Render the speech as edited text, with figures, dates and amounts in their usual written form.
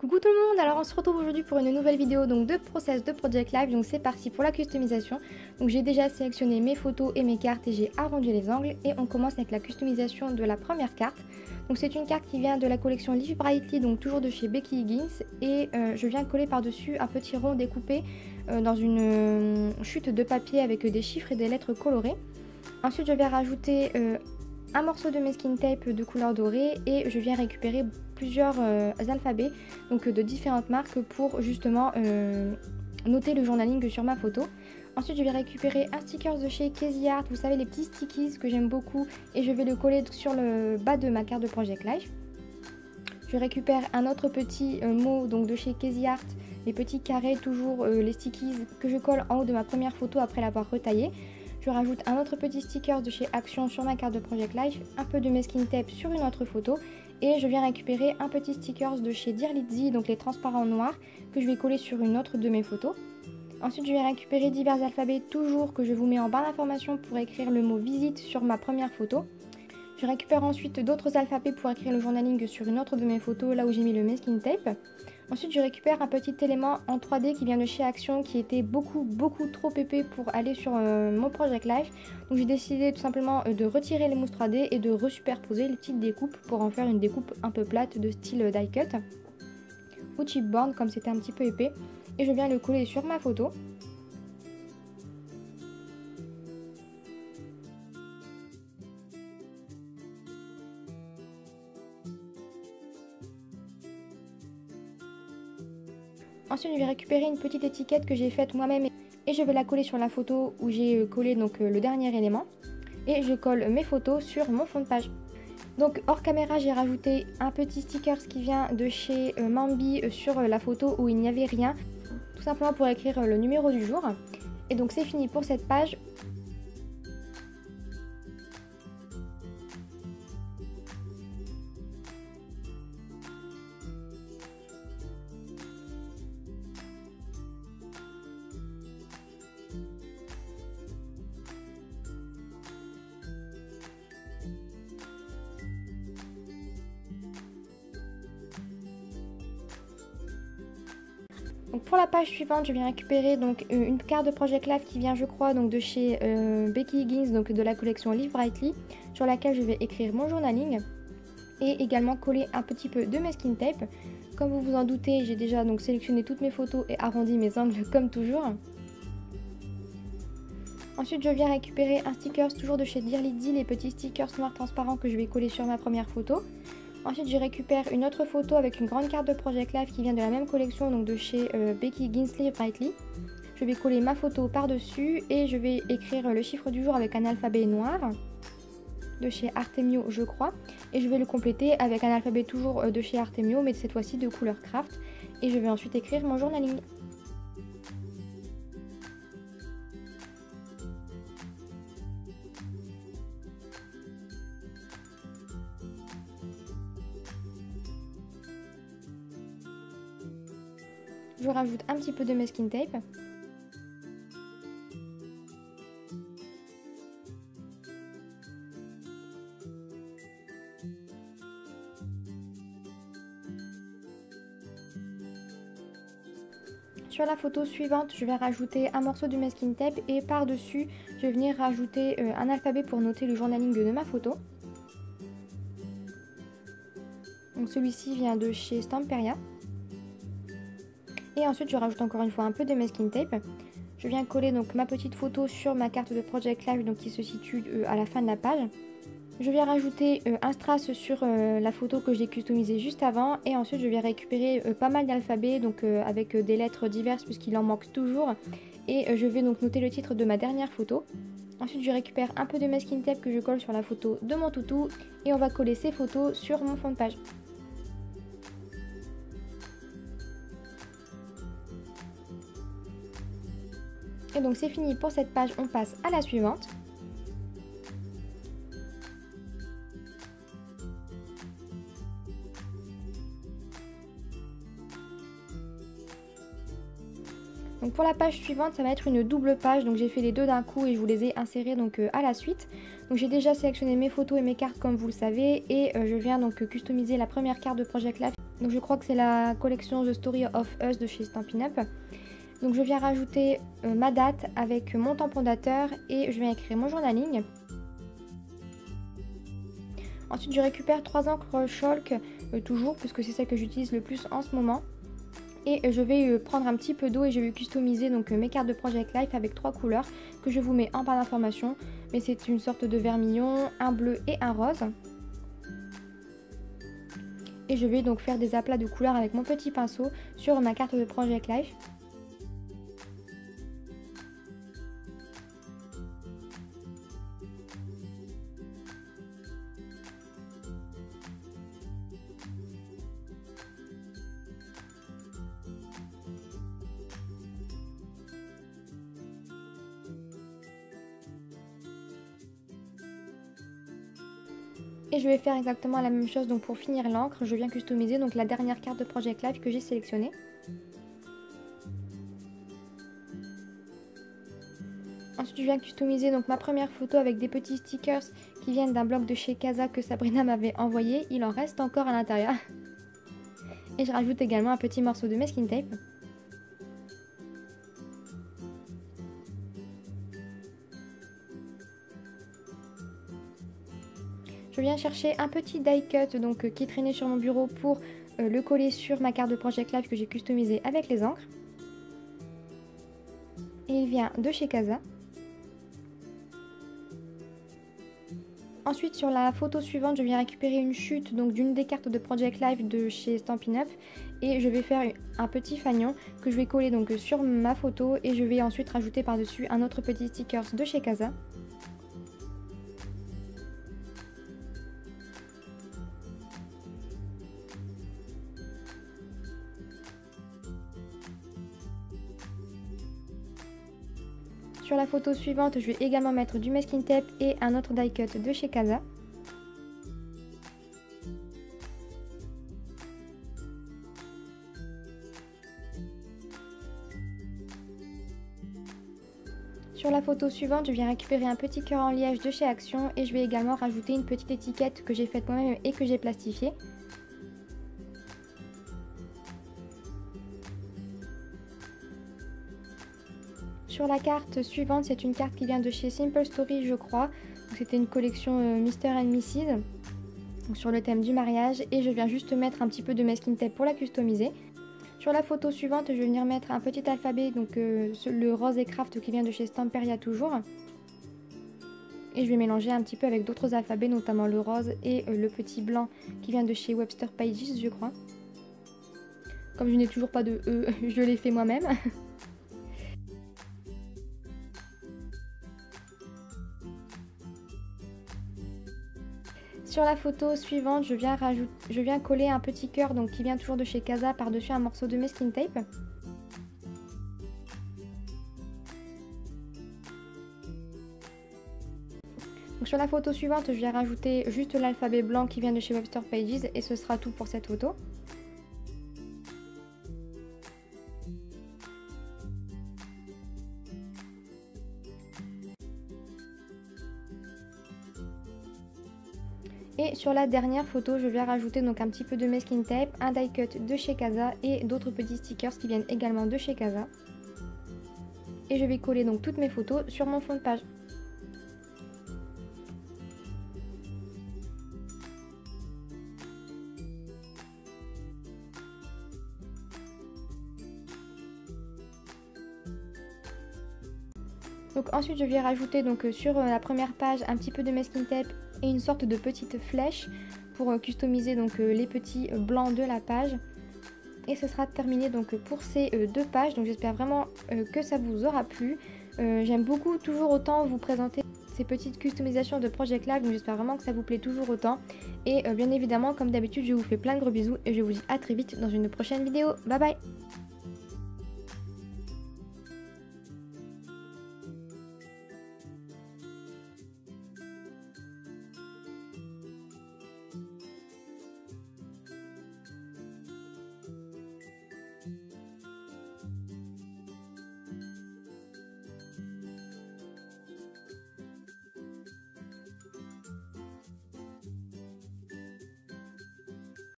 Coucou tout le monde, alors on se retrouve aujourd'hui pour une nouvelle vidéo donc de process de Project Live, donc c'est parti pour la customisation. Donc j'ai déjà sélectionné mes photos et mes cartes et j'ai arrondi les angles et on commence avec la customisation de la première carte. Donc c'est une carte qui vient de la collection Live Brightly, donc toujours de chez Becky Higgins, et je viens coller par-dessus un petit rond découpé dans une chute de papier avec des chiffres et des lettres colorées. Ensuite je vais rajouter un morceau de masking tape de couleur dorée et je viens récupérer plusieurs alphabets donc de différentes marques pour justement noter le journaling sur ma photo. Ensuite je vais récupérer un sticker de chez Casey Art, vous savez les petits stickies que j'aime beaucoup, et je vais le coller sur le bas de ma carte de Project Live. Je récupère un autre petit mot donc de chez Casey Art, les petits carrés, toujours les stickies que je colle en haut de ma première photo après l'avoir retaillé. Je rajoute un autre petit sticker de chez Action sur ma carte de Project Life, un peu de masking tape sur une autre photo et je viens récupérer un petit sticker de chez Dear Lizzy, donc les transparents noirs, que je vais coller sur une autre de mes photos. Ensuite je vais récupérer divers alphabets toujours que je vous mets en barre d'informations pour écrire le mot visite sur ma première photo. Je récupère ensuite d'autres alphabets pour écrire le journaling sur une autre de mes photos là où j'ai mis le masking tape. Ensuite je récupère un petit élément en 3D qui vient de chez Action qui était beaucoup trop épais pour aller sur mon Project Live. Donc j'ai décidé tout simplement de retirer les mousses 3D et de resuperposer les petites découpes pour en faire une découpe un peu plate de style die cut ou chipboard comme c'était un petit peu épais. Et je viens le coller sur ma photo. Ensuite je vais récupérer une petite étiquette que j'ai faite moi-même et je vais la coller sur la photo où j'ai collé donc le dernier élément. Et je colle mes photos sur mon fond de page. Donc hors caméra j'ai rajouté un petit sticker qui vient de chez Mambi sur la photo où il n'y avait rien. Tout simplement pour écrire le numéro du jour. Et donc c'est fini pour cette page. Donc pour la page suivante, je viens récupérer donc une carte de Project Live qui vient, je crois, donc de chez Becky Higgins, donc de la collection Live Brightly, sur laquelle je vais écrire mon journaling et également coller un petit peu de masking tape. Comme vous vous en doutez, j'ai déjà donc sélectionné toutes mes photos et arrondi mes angles comme toujours. Ensuite, je viens récupérer un sticker toujours de chez Dear Lizzy, les petits stickers noirs transparents que je vais coller sur ma première photo. Ensuite je récupère une autre photo avec une grande carte de Project Live qui vient de la même collection, donc de chez Becky Higgins Live Brightly. Je vais coller ma photo par dessus et je vais écrire le chiffre du jour avec un alphabet noir de chez Artemio je crois. Et je vais le compléter avec un alphabet toujours de chez Artemio mais cette fois-ci de couleur craft. Et je vais ensuite écrire mon journaling. Je rajoute un petit peu de masking tape. Sur la photo suivante, je vais rajouter un morceau de masking tape et par-dessus, je vais venir rajouter un alphabet pour noter le journaling de ma photo. Donc celui-ci vient de chez Stamperia. Et ensuite je rajoute encore une fois un peu de masking tape. Je viens coller donc ma petite photo sur ma carte de Project Live donc qui se situe à la fin de la page. Je viens rajouter un strass sur la photo que j'ai customisée juste avant. Et ensuite je viens récupérer pas mal d'alphabets donc avec des lettres diverses puisqu'il en manque toujours. Et je vais donc noter le titre de ma dernière photo. Ensuite je récupère un peu de masking tape que je colle sur la photo de mon toutou. Et on va coller ces photos sur mon fond de page. Et donc c'est fini pour cette page, on passe à la suivante. Donc pour la page suivante, ça va être une double page, donc j'ai fait les deux d'un coup et je vous les ai insérés donc à la suite. Donc j'ai déjà sélectionné mes photos et mes cartes comme vous le savez et je viens donc customiser la première carte de Project Live Donc je crois que c'est la collection The Story of Us de chez Stampin' Up. Donc je viens rajouter ma date avec mon temps fondateur et je viens écrire mon journaling. Ensuite je récupère 3 encres chalk, toujours puisque c'est celle que j'utilise le plus en ce moment. Et je vais prendre un petit peu d'eau et je vais customiser donc mes cartes de Project Life avec 3 couleurs que je vous mets en barre d'informations. Mais c'est une sorte de vermillon, un bleu et un rose. Et je vais donc faire des aplats de couleurs avec mon petit pinceau sur ma carte de Project Life. Et je vais faire exactement la même chose donc pour finir l'encre. Je viens customiser donc la dernière carte de Project Life que j'ai sélectionnée. Ensuite je viens customiser donc ma première photo avec des petits stickers qui viennent d'un blog de chez Casa que Sabrina m'avait envoyé. Il en reste encore à l'intérieur. Et je rajoute également un petit morceau de masking tape. Je viens chercher un petit die cut donc, qui traînait sur mon bureau pour le coller sur ma carte de Project Life que j'ai customisée avec les encres. Et il vient de chez Casa. Ensuite sur la photo suivante je viens récupérer une chute donc d'une des cartes de Project Life de chez Stampin' Up. Et je vais faire un petit fanion que je vais coller donc sur ma photo et je vais ensuite rajouter par dessus un autre petit sticker de chez Casa. Sur la photo suivante, je vais également mettre du masking tape et un autre die cut de chez Casa. Sur la photo suivante, je viens récupérer un petit cœur en liège de chez Action et je vais également rajouter une petite étiquette que j'ai faite moi-même et que j'ai plastifiée. Sur la carte suivante, c'est une carte qui vient de chez Simple Story, je crois. C'était une collection Mr. and Mrs. Donc sur le thème du mariage. Et je viens juste mettre un petit peu de masking tape pour la customiser. Sur la photo suivante, je vais venir mettre un petit alphabet, donc le rose et craft qui vient de chez Stamperia toujours. Et je vais mélanger un petit peu avec d'autres alphabets, notamment le rose et le petit blanc qui vient de chez Webster Pages, je crois. Comme je n'ai toujours pas de E, je l'ai fait moi-même. Sur la photo suivante, je viens coller un petit cœur donc, qui vient toujours de chez Casa par-dessus un morceau de masking tape. Donc, sur la photo suivante, je viens rajouter juste l'alphabet blanc qui vient de chez Webster Pages et ce sera tout pour cette photo. Et sur la dernière photo, je viens rajouter donc un petit peu de masking tape, un die cut de chez Casa et d'autres petits stickers qui viennent également de chez Casa. Et je vais coller donc toutes mes photos sur mon fond de page. Donc ensuite je viens rajouter donc sur la première page un petit peu de masking tape et une sorte de petite flèche pour customiser donc les petits blancs de la page. Et ce sera terminé donc pour ces 2 pages. Donc j'espère vraiment que ça vous aura plu. J'aime beaucoup toujours autant vous présenter ces petites customisations de Project Life. Donc j'espère vraiment que ça vous plaît toujours autant. Et bien évidemment comme d'habitude je vous fais plein de gros bisous et je vous dis à très vite dans une prochaine vidéo. Bye bye.